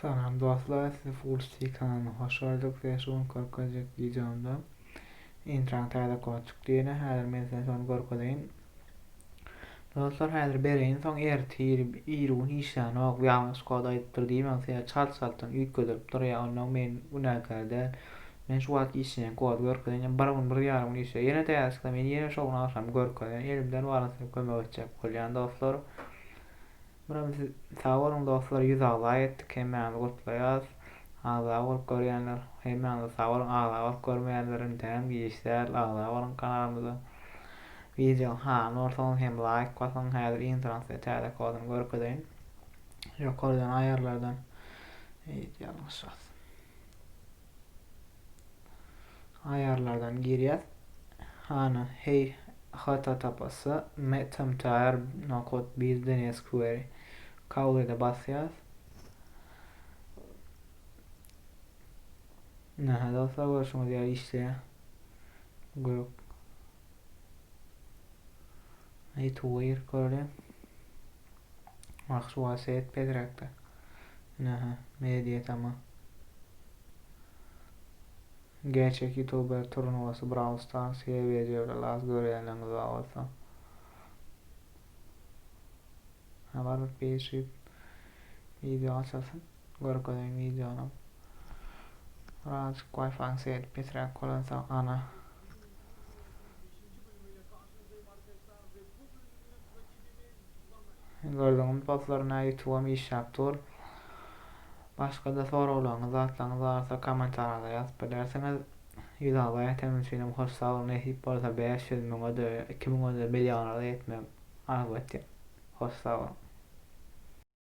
Selam dostlar, sizi Full kanalına hoş geldiniz ve şu an korkacak videomda internette korktuklarını her mesela son korkudayım. Dostlar her bereyin son irun işten og yalnız koda ettirdiğim mesela çat ilk gödürüp duruyor onun men unakada men şu an işten kod korkudayım barun bir yarım işe yine de aslında men yine şovun alsam korkudayım elimden varsa kömek edecek olyan dostlar. Buramız sağ olun dostlar, yüz Allah'a ettik hemen kutlayız. Allah'a olup görüyenler hemen de sağ olun, Allah'a olup görmeyenlerin dem giyişler Allah'a olun kanalımıza video ortalım hem like koysan hazır internet ve tele kodunu görküdeyin. Yukarıdan ayarlardan evet yanlış ayarlardan giriyoruz. Hey hata tapası metamtar nokot bizden esquire kavlede basıyoruz. Ne dostlar görüşmek üzere işte grup Twitter ko'rdi mahsulotsiyat pedrakda media tamam gerçek youtuber turnuvası Brawl Stars videoda las görenleriniz olsa var bir video açasın görkeden videonu raz quay fansiyat pedrak kolansa ana gördüğüm postlarına YouTube'um iş yaptır. Başka da sorularınız atlarınız varsa komentarlarda yazıp ederseniz Yılağaya temsilcinin hoş sağlığına ehip orada 500 bin öde 2000 öde milyonlara yetmem. Elbette. Hoş sağlığın.